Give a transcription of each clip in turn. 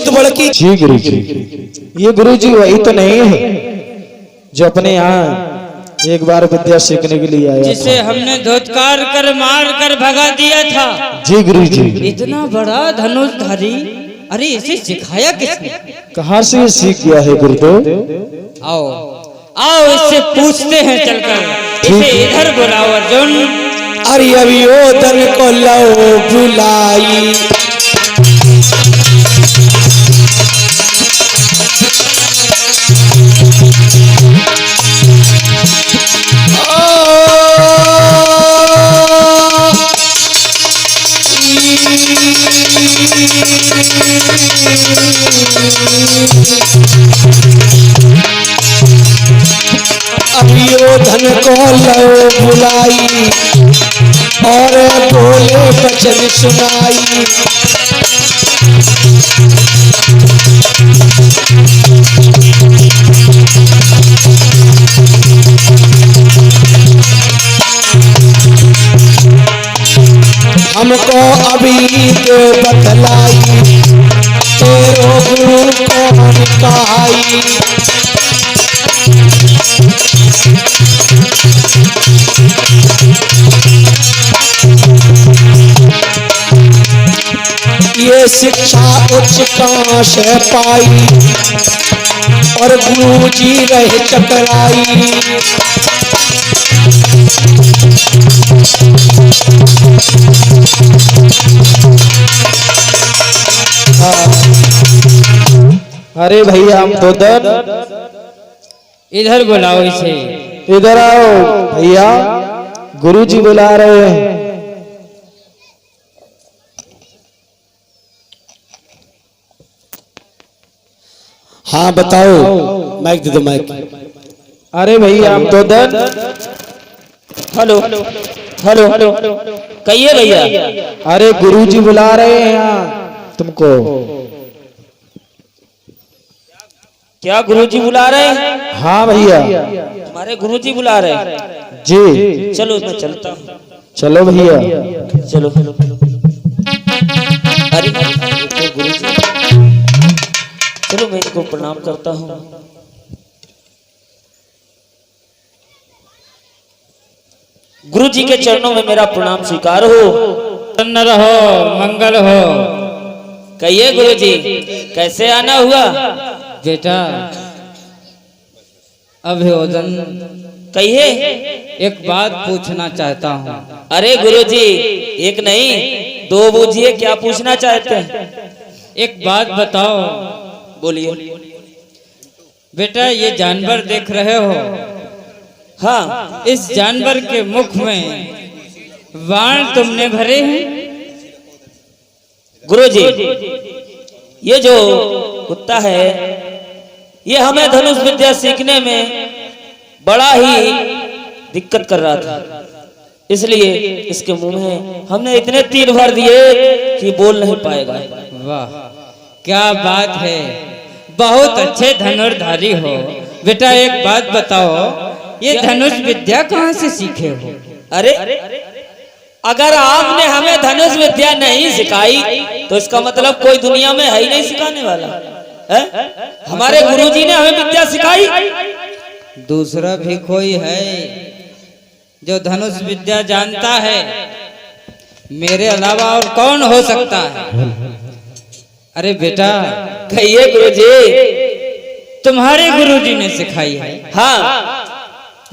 सूत बड़की। जी गुरु जी, ये गुरु जी वही तो नहीं है जो अपने यहाँ एक बार विद्या सीखने के लिए आया जिसे हमने धोत्कार कर मार कर भगा दिया था। जी गुरु जी। इतना बड़ा धनुषधारी, अरे इसे सिखाया किसने? कहाँ से ये सीख गया है गुरुदेव? आओ आओ इससे पूछते हैं चलकर। इसे इधर बुलाओ अर्जुन। अरे अभी ओ धन को लो बुलाई, अभी ओ धन को लो बुलाई और बोले वचन सुनाई। हमको अभी दे बतलाई, तेरो गुरु कौन कहाई। ये शिक्षा उच्च कहाँ से पाई और गुरु जी रहे चकराई। अरे भैया हम तो इधर बुलाओ इसे। इधर आओ भैया, गुरु जी बुला रहे हैं। हाँ बताओ, माइक दे दो माइक। अरे भैया हम तो हेलो हेलो हेलो कहिए भैया। अरे गुरु जी बुला रहे हैं यहाँ तुमको। क्या गुरुजी बुला रहे हैं? हाँ भैया, हमारे गुरुजी बुला रहे हैं। जी चलो मैं चलता हूँ। चलो भैया। चलो अरे गुरुजी, चलो मैं इनको प्रणाम करता हूँ। गुरुजी के चरणों में मेरा प्रणाम स्वीकार हो। प्रसन्न रहो, मंगल हो। कहिए गुरुजी, कैसे आना हुआ? बेटा अभिवादन। कहिए, एक बात पूछना चाहता हूँ। अरे गुरुजी, एक नहीं दो बूझिए, क्या पूछना चाहते हैं? एक बात बताओ। बोलिए। बेटा ये जानवर देख रहे हो? हाँ। इस जानवर के मुख में बाण तुमने भरे हैं? गुरुजी, ये जो कुत्ता है ये हमें धनुष विद्या सीखने में बड़ा ही दिक्कत कर रहा था, इसलिए इसके मुंह में हमने इतने तीर भर दिए कि बोल नहीं पाएगा। वाह क्या बात है, बहुत अच्छे धनुर्धारी हो। बेटा एक बात बताओ, ये धनुष विद्या कहाँ से सीखे हो? अरे अगर आपने हमें धनुष विद्या नहीं सिखाई तो इसका मतलब कोई दुनिया में है ही नहीं सिखाने वाला है? हमारे गुरुजी ने हमें विद्या सिखाई। दूसरा भी कोई है जो धनुष विद्या जानता है? मेरे अलावा और कौन हो सकता है? अरे बेटा कहिए गुरुजी। तुम्हारे गुरुजी ने सिखाई है? हाँ।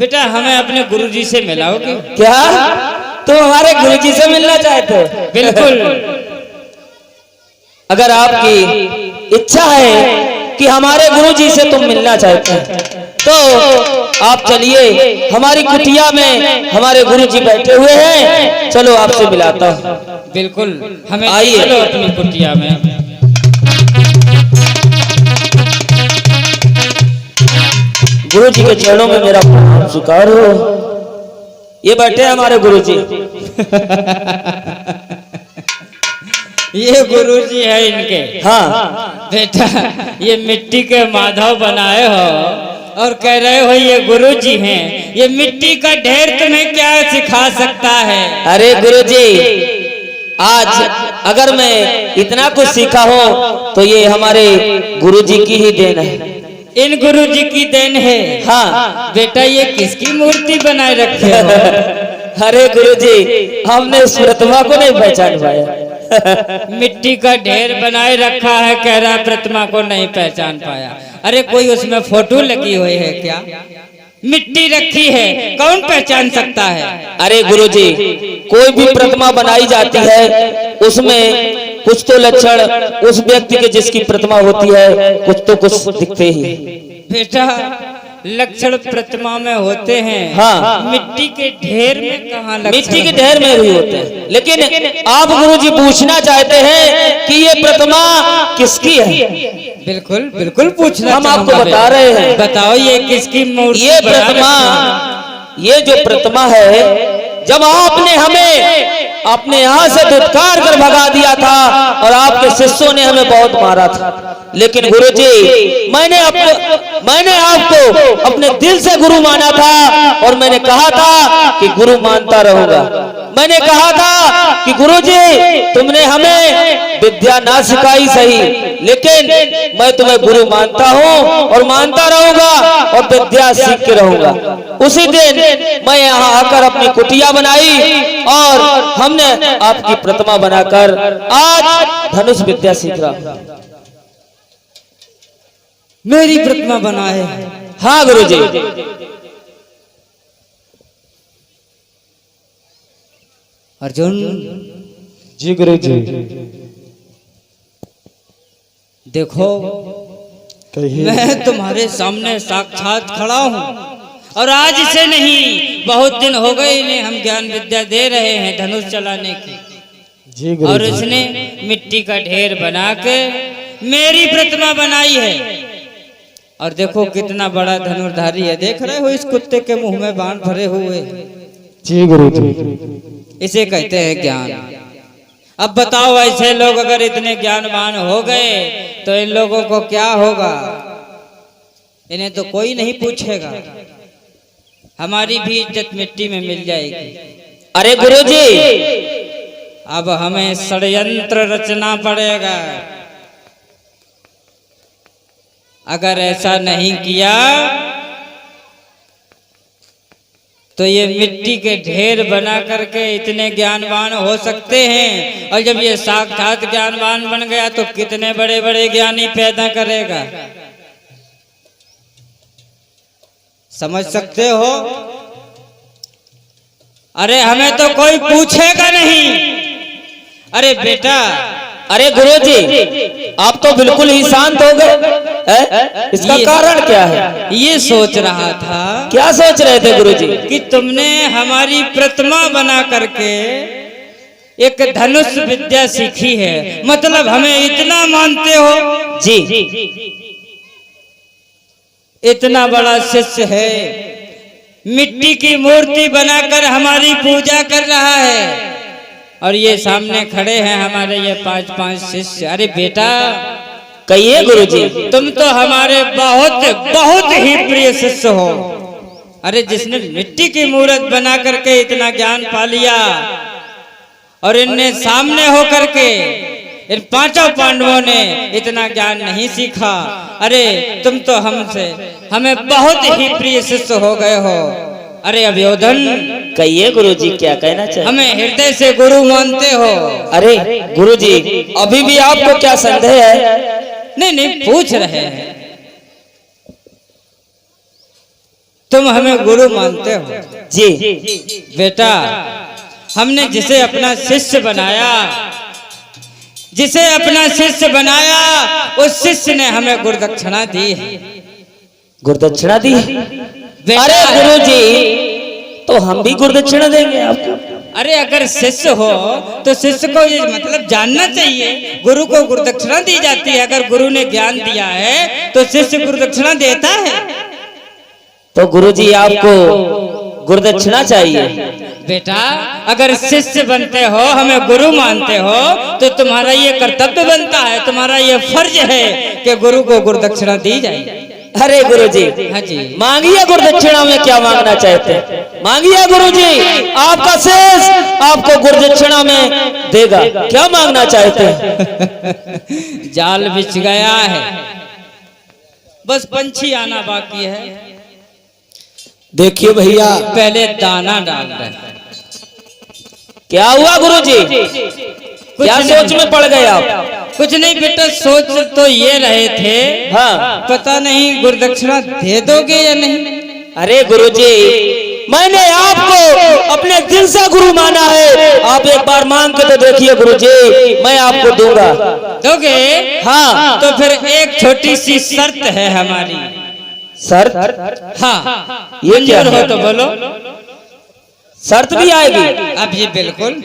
बेटा हमें अपने गुरुजी से मिलाओगे? क्या तुम हमारे गुरुजी से मिलना चाहते हो? बिल्कुल। अगर आपकी इच्छा है कि हमारे गुरुजी से तुम मिलना चाहते हैं तो आप चलिए, हमारी कुटिया में हमारे गुरुजी बैठे हुए हैं, चलो आपसे मिलाता हूँ। बिल्कुल, हमें आइए, चलो अपनी कुटिया में। गुरुजी के चरणों में मेरा प्रणाम स्वीकार हो। ये बैठे हमारे गुरुजी। ये गुरुजी है इनके। हाँ बेटा, ये मिट्टी के माधव बनाए हो और कह रहे हो ये गुरुजी हैं। ये मिट्टी का ढेर तुम्हें क्या सिखा सकता है? अरे गुरुजी, आज अगर मैं इतना कुछ सीखा हो तो ये हमारे गुरुजी की ही देन है। इन गुरुजी की देन है। हाँ बेटा ये किसकी मूर्ति बनाए रखे हो? अरे गुरुजी हमने इस प्रतिमा को नहीं पहचान पाया। मिट्टी का ढेर बनाए रखा है, कह रहा प्रतिमा को नहीं पहचान पाया। अरे कोई उसमें फोटो लगी हुई है क्या? मिट्टी रखी है, कौन पहचान सकता है? अरे गुरुजी कोई भी प्रतिमा बनाई जाती है उसमें कुछ तो लक्षण उस व्यक्ति के जिसकी प्रतिमा होती है कुछ तो कुछ दिखते ही। बेटा लक्षण प्रतिमा में होते हैं। हाँ। मिट्टी के ढेर में कहाँ लक्षण? मिट्टी के ढेर में भी होते हैं, लेकिन आप गुरुजी पूछना चाहते हैं कि ये प्रतिमा किसकी है? बिल्कुल बिल्कुल पूछना हम आपको चाहूंगा बता रहे हैं। बताओ ये किसकी मूर्ति? ये बना प्रतिमा, रखी ये जो प्रतिमा है, जब आपने हमें अपने यहाँ से धुतकार कर भगा दिया था और आपके शिष्यों ने हमें बहुत मारा था, लेकिन गुरुजी मैंने आपको अपने दिल से गुरु माना था और मैंने कहा था कि गुरु मानता रहूंगा। मैंने कहा था कि गुरुजी तुमने हमें विद्या ना सिखाई सही, लेकिन मैं तुम्हें गुरु मानता हूँ और मानता रहूंगा और विद्या सीख के रहूंगा। उसी दिन मैं यहाँ आकर अपनी कुटिया बनाई और हमने आपकी प्रतिमा बनाकर आज धनुष विद्या सीख रहा हूँ। मेरी प्रतिमा बनाए? हाँ गुरुजी। अर्जुन जी गुरुजी। देखो कहिए। मैं तुम्हारे सामने साक्षात खड़ा हूँ और आज से नहीं बहुत दिन हो गए इन्हें हम ज्ञान विद्या दे रहे हैं धनुष चलाने की। जी और गुरुजी। उसने मिट्टी का ढेर बना के मेरी प्रतिमा बनाई है। और देखो कितना बड़ा धनुर्धारी है, देख रहे हो इस कुत्ते के मुंह में बाण भरे हुए। जी गुरुजी। इसे कहते हैं ज्ञान। अब बताओ ऐसे लोग अगर इतने ज्ञानवान हो गए तो इन लोगों को क्या होगा? इन्हें तो कोई नहीं पूछेगा, हमारी भी इज्जत मिट्टी में मिल जाएगी। अरे गुरुजी अब हमें षड्यंत्र रचना पड़ेगा। अगर ऐसा नहीं किया तो ये मिट्टी के ढेर बना करके इतने ज्ञानवान हो सकते हैं, और जब ये साक्षात ज्ञानवान बन गया तो कितने बड़े बड़े ज्ञानी पैदा करेगा। समझ सकते हो? अरे हमें तो कोई पूछेगा नहीं। अरे बेटा, अरे गुरुजी आप तो बिल्कुल ही शांत हो गए, इसका कारण क्या है? ये सोच रहा था। क्या सोच रहे थे गुरुजी? कि तुमने हमारी प्रतिमा बना करके एक धनुष विद्या सीखी है, मतलब हमें इतना मानते हो। जी इतना बड़ा शिष्य है, मिट्टी की मूर्ति बनाकर हमारी पूजा कर रहा है, और ये सामने खड़े हैं हमारे ये 5-5 शिष्य। अरे बेटा कहिए गुरुजी। तुम तो हमारे बहुत बहुत ही प्रिय शिष्य हो। अरे जिसने मिट्टी की मूर्त बना करके इतना ज्ञान पा लिया और इनने सामने हो करके इन 5 पांडवों ने इतना ज्ञान नहीं सीखा। अरे तुम तो हमें बहुत ही प्रिय शिष्य हो गए हो। अरे अभियोधन कहिए गुरुजी क्या कहना चाहिए? हमें हृदय से गुरु मानते हो। अरे गुरुजी अभी भी आपको क्या संदेह है? नहीं पूछ रहे हैं, तुम हमें गुरु मानते हो? जी बेटा हमने जिसे अपना शिष्य बनाया उस शिष्य ने हमें गुरुदक्षिणा दी है। गुरुदक्षिणा दी? अरे गुरुजी तो हम भी गुरुदक्षिणा देंगे आपको। अरे अगर शिष्य हो तो शिष्य को ये मतलब जानना चाहिए, गुरु को गुरुदक्षिणा दी जाती है। अगर गुरु ने ज्ञान दिया है तो शिष्य गुरुदक्षिणा देता है। तो गुरुजी आपको गुरुदक्षिणा चाहिए। बेटा अगर शिष्य बनते हो, हमें गुरु मानते हो, तो तुम्हारा ये कर्तव्य बनता है, तुम्हारा ये फर्ज है कि गुरु को गुरुदक्षिणा दी जाए। अरे गुरुजी, हाँ जी। मांगिए गुरुदक्षिणा में क्या मांगना चाहते हैं, मांगिए गुरुजी, आपका शेष आपको गुरुदक्षिणा में देगा। क्या मांगना चाहते हैं? जाल बिछ गया है, बस पंछी आना बाकी है। देखिए भैया, पहले दाना डाल रहे हैं। क्या हुआ गुरुजी, क्या सोच में पड़ गए आप? कुछ नहीं बेटा, सोच तो ये रहे थे, हाँ, पता नहीं गुरुदक्षिणा दे दोगे या नहीं। अरे गुरुजी, मैंने आपको अपने दिल से गुरु माना है, आप एक बार मांग के तो देखिए गुरुजी, मैं आपको दूंगा। दोगे? हाँ। तो फिर एक छोटी सी शर्त है हमारी। शर्त? हाँ, ये क्या मंजूर हो है? तो बोलो। शर्त भी आएगी? अब ये बिल्कुल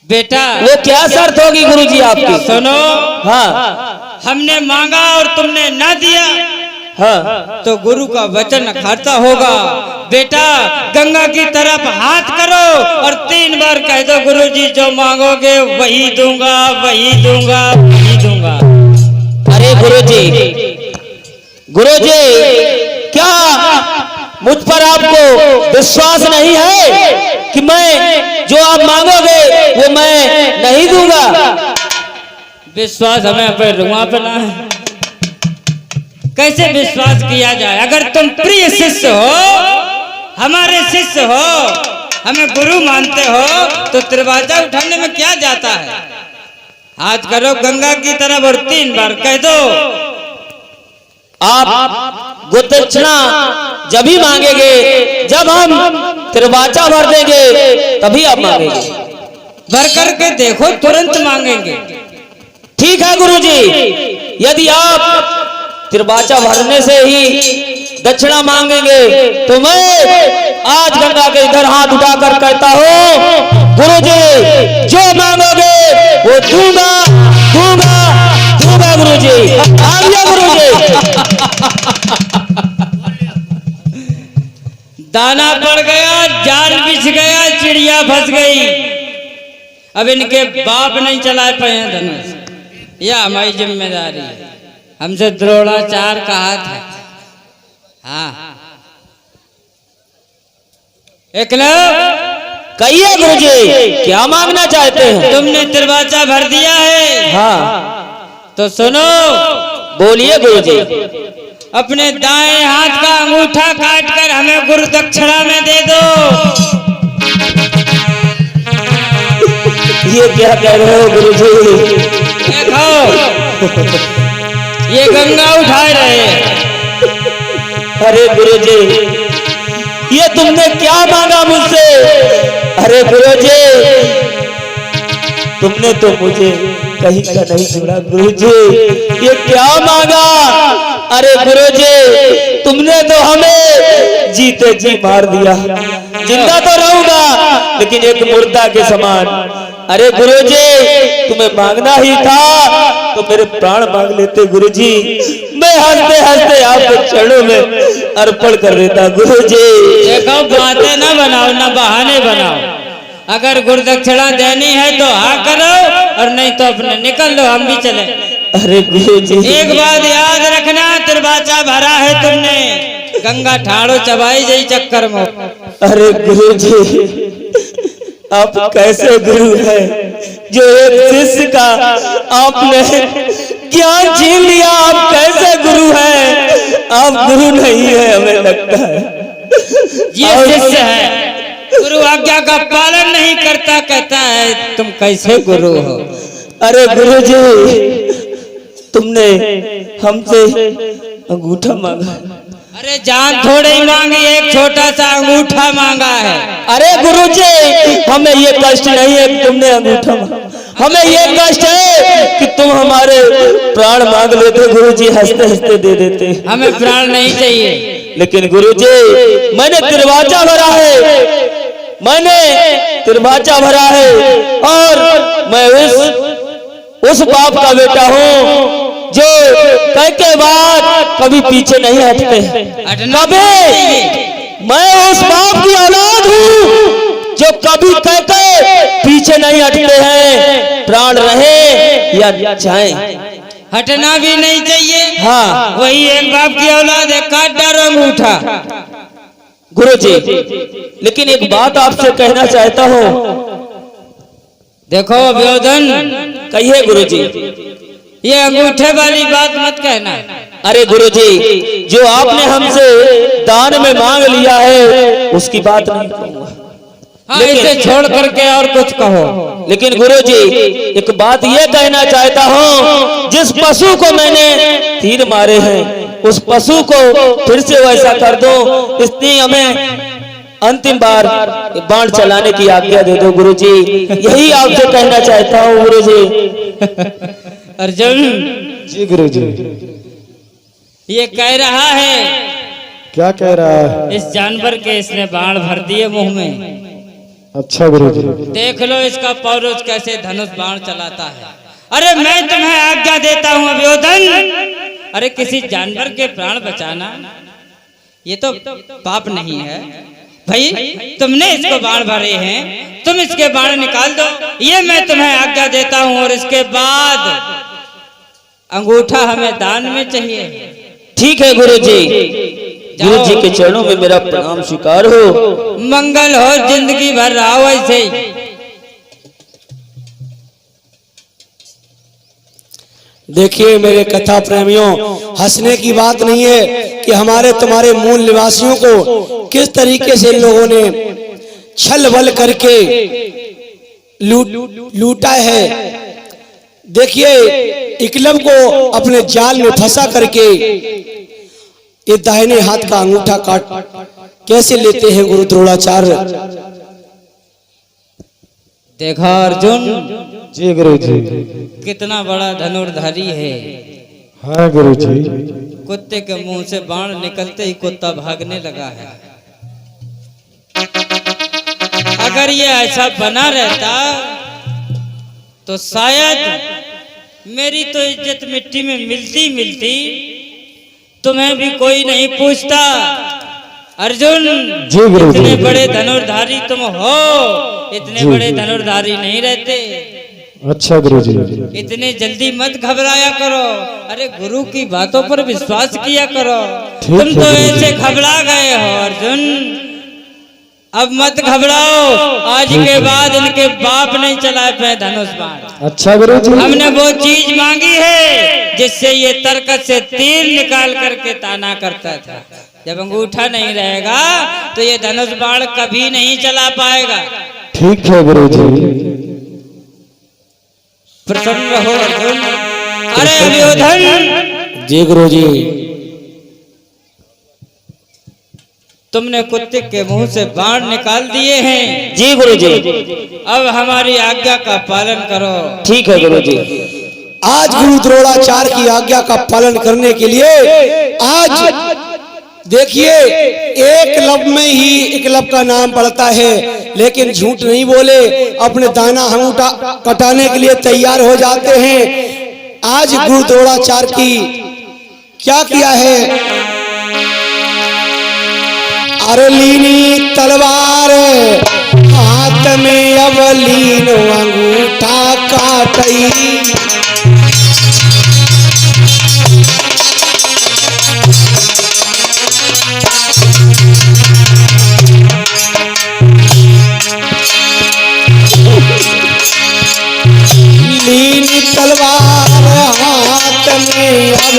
बेटा। वो क्या शर्त होगी गुरुजी आपकी? सुनो, हाँ हमने मांगा और तुमने ना दिया हाँ, तो गुरु का वचन खाता होगा। बेटा गंगा की तरफ हाथ करो और 3 बार कह दो, गुरुजी जो मांगोगे वही दूंगा, वही दूंगा, वही दूंगा। अरे गुरुजी, गुरुजी, क्या मुझ पर आपको विश्वास नहीं है कि मैं जो आप मांगोगे वो मैं नहीं दूंगा? विश्वास हमें अपने रुआ पे ना है, कैसे विश्वास किया जाए? अगर तुम प्रिय शिष्य हो, हमारे शिष्य हो, हमें गुरु मानते हो, तो दरवाजा उठाने में क्या जाता है? हाथ करो गंगा की तरफ और 3 बार कह दो। आप गुरुदक्षिणा जब ही मांगेंगे जब हम त्रिवाचा भर देंगे, तभी आप मांगेंगे। भर करके देखो, तुरंत मांगेंगे। ठीक है गुरुजी, यदि आप त्रिवाचा भरने से ही दक्षिणा मांगेंगे तो मैं आज गंगा के इधर हाथ उठाकर कहता हूँ, गुरुजी जो मांगोगे वो दूंगा, दूंगा, दूंगा गुरुजी। आ गया गुरुजी। दाना पड़ गया, जाल बिछ गया, चिड़िया फंस गई। अब इनके बाप नहीं चला पाए धनुष, यह हमारी जिम्मेदारी है। हमसे द्रोणाचार्य का हाथ है। हाँ, एकलव्य कहिए गुरुजी, क्या मांगना चाहते हैं? तुमने दरवाजा भर दिया है। हाँ, तो सुनो, बोलिए गुरुजी। अपने दाएं हाथ का अंगूठा काट कर हमें गुरुदक्षिणा में दे दो। ये क्या कह रहे हो गुरुजी? देखो, ये गंगा उठा रहे हैं। अरे गुरुजी, ये तुमने क्या मांगा मुझसे? अरे गुरुजी, तुमने तो मुझे कहीं का नहीं सुना गुरुजी, ये क्या मांगा? अरे गुरुजी, तुमने तो हमें जीते जी मार दिया। जिंदा तो रहूंगा लेकिन एक मुर्दा के समान। अरे गुरुजी, तुम्हें मांगना ही था तो मेरे प्राण मांग लेते गुरुजी, मैं हंसते हंसते आपके चरणों में अर्पण कर देता गुरुजी। देखो, बातें ना बनाओ, ना बहाने बनाओ। अगर गुरुदक्षिणा देनी है तो हाँ करो, और नहीं तो अपने निकल लो, हम भी चले। अरे गुरुजी, एक बात याद रखना, दरवाजा भरा है तुमने, गंगा ठाड़ो चबाई जाई चक्कर में। अरे गुरुजी, आप कैसे गुरु हैं जो एक शिष्य का आपने ज्ञान छीन लिया? आप कैसे गुरु हैं? आप गुरु नहीं है, हमें लगता है ये शिष्य है, गुरु आज्ञा का पालन नहीं करता, कहता है तुम कैसे गुरु हो? अरे गुरुजी, तुमने हमसे अंगूठा मांगा। अरे जान थोड़े ही मांगी, एक छोटा सा अंगूठा मांगा है। अरे गुरुजी, हमें ये कष्ट नहीं है कि तुमने अंगूठा मांगा, हमें ये कष्ट है कि तुम हमारे प्राण मांग लेते गुरुजी, हंसते हंसते दे देते। हमें प्राण नहीं चाहिए। लेकिन गुरुजी, मैंने दरवाजा भरा है, मैंने दरवाजा भरा है, और मैं उस बाप का बेटा हूँ जो कह के बाद कभी पीछे नहीं हटते। कभी मैं उस बाप की औलाद हूँ जो कभी कह के पीछे नहीं हटते हैं, प्राण रहे या जाए। हटना भी नहीं चाहिए। हाँ। वही एक बाप की औलाद है, काट डालो अंगूठा। गुरुजी, लेकिन एक बात आपसे कहना चाहता हूँ। देखो व्योधन, कहिए गुरुजी। ये अंगूठे वाली बात मत कहना। अरे गुरुजी, जो आपने हमसे दान में मांग लिया है उसकी बात नहीं कहूंगा। हाँ, इसे छोड़ करके और कुछ कहो। लेकिन गुरुजी, एक बात ये कहना चाहता हूँ, जिस पशु को मैंने तीर मारे हैं उस पशु को फिर से वैसा कर दो, इसलिए हमें अंतिम बार बाण चलाने की आज्ञा दे दो गुरुजी। यही आपसे कहना चाहता हूँ गुरुजी। अर्जुन जी गुरुजी। ये कह रहा है, क्या कह रहा है? इस जानवर के इसने बाण भर दिए मुंह में। अच्छा गुरुजी। देख लो इसका पौरुष कैसे धनुष बाण चलाता है। अरे मैं तुम्हें आज्ञा देता हूँ व्योधन, अरे किसी जानवर के प्राण बचाना ये तो पाप नहीं है भाई। तुमने इसको बाण भरे हैं, तुम इसके बाण निकाल दो, ये मैं तुम्हें आज्ञा देता हूँ। और इसके बाद अंगूठा हमें दान में चाहिए। ठीक है गुरुजी, गुरुजी के चरणों में मेरा प्रणाम स्वीकार हो। मंगल हो, जिंदगी भर रहो ऐसे ही। देखिए मेरे कथा प्रेमियों, हंसने की बात नहीं है कि हमारे तुम्हारे मूल निवासियों को किस तरीके से लोगों ने छल बल करके लूटा है। देखिए एकलव्य को अपने जाल में फंसा करके ये दाहिने हाथ का अंगूठा काट कैसे लेते हैं गुरु द्रोणाचार्य। देखा अर्जुन, जी गुरुजी। कितना बड़ा धनुर्धारी है। हाँ गुरुजी। कुत्ते के मुंह से बाण निकलते ही कुत्ता भागने लगा है। अगर ये ऐसा बना रहता तो शायद मेरी तो इज्जत मिट्टी में मिलती मिलती तुम्हें भी कोई नहीं पूछता। अर्जुन, जी गुरुजी। इतने बड़े धनुर्धारी तुम हो, इतने बड़े धनुर्धारी नहीं रहते। अच्छा गुरुजी। इतने जल्दी मत घबराया करो। अरे गुरु की बातों पर विश्वास किया करो। ठीक तुम तो है ऐसे घबरा गए हो अर्जुन, अब मत घबराओ। आज के बाद इनके बाप नहीं चला पे धनुष बाण। अच्छा गुरुजी। हमने वो चीज मांगी है जिससे ये तरकत से तीर निकाल करके ताना करता था। जब अंगूठा नहीं रहेगा तो ये धनुष बाण कभी नहीं चला पाएगा। ठीक है गुरुजी। प्रसन्न रहो अर्जुन। अरे व्योधन, जी गुरुजी। तुमने कुत्ते के मुंह से बाण निकाल दिए हैं। जी गुरुजी। अब हमारी आज्ञा का पालन करो। ठीक है गुरुजी। आज गुरु द्रोणाचार्य की आज्ञा का पालन करने के लिए आज देखिए एकलव्य में ही एकलव्य का नाम पड़ता है, लेकिन झूठ नहीं बोले, अपने दाना अंगूठा कटाने के लिए तैयार हो जाते हैं। आज गुरु द्रोणाचार्य की क्या किया है, अरलीनी तलवार हाथ में अवलीन अंगूठा काटई। लीनी तलवार हाथ में अब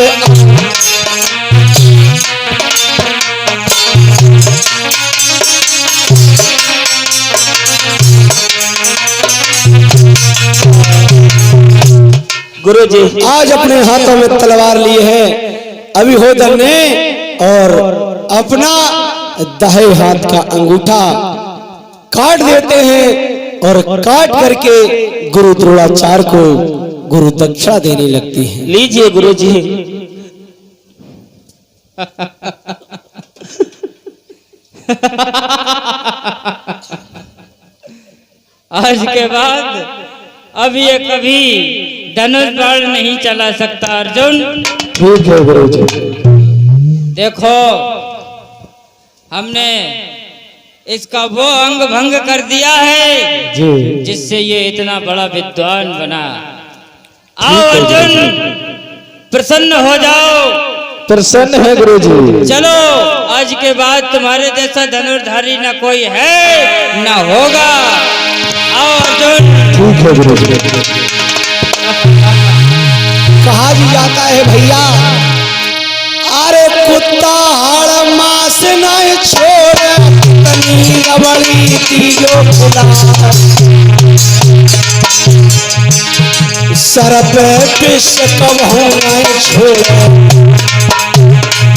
गुरुजी, आज अपने हाथों में तलवार ली है अभिहोदन ने, और अपना दाएं हाथ का अंगूठा काट देते हैं और काट करके गुरु द्रोणाचार्य को गुरु दक्षिणा देने लगती है। लीजिए गुरुजी। आज के बाद अब ये कभी धनुष बाण नहीं चला सकता अर्जुन। ठीक है गुरुजी। देखो हमने इसका वो अंग भंग कर दिया है जी। जिससे ये इतना बड़ा विद्वान बना। आओ अर्जुन, प्रसन्न हो जाओ। प्रसन्न है गुरुजी। चलो आज के बाद तुम्हारे जैसा धनुर्धारी न कोई है न होगा। आओ अर्जुन। ठीक है गुरुजी। कहा भी जाता है भैया, अरे कुत्ता हाड़ मास नहीं छोड़े, तनी रबड़ी तीजो खुदा, सर पे पिस कब हो नहीं छोड़े,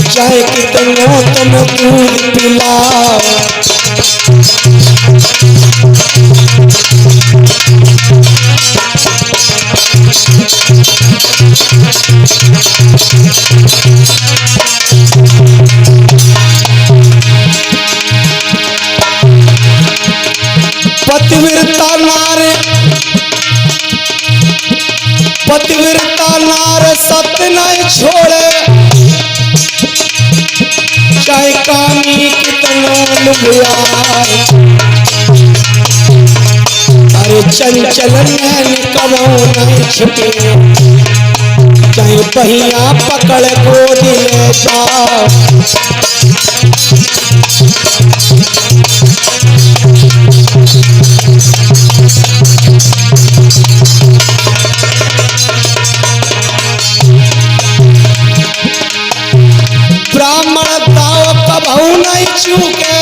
चाहे कितनों तुम दूध पिलाओ। पतिव्रता नार सत्य नहीं छोड़े, चाहे कामी कितना लुभाए, अरे चंचल नैन कबो नहीं छिपे, चाहे पहिया पकड़ गोद ले जाओ। ब्राह्मण दाव कबहू नहीं चूके,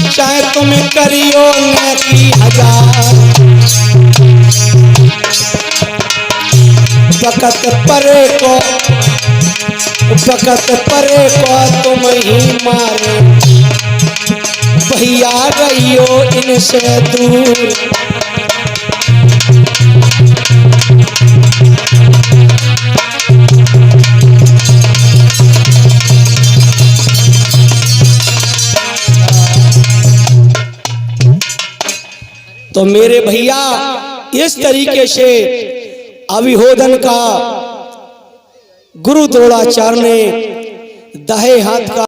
चाहे तुम करियो नेकी हजार, बकत परे को तुम ही मारे, भैया रहियो इनसे दूर। तो मेरे भैया इस तरीके से अभिहोदन का गुरु द्रोणाचार्य ने दाएं हाथ का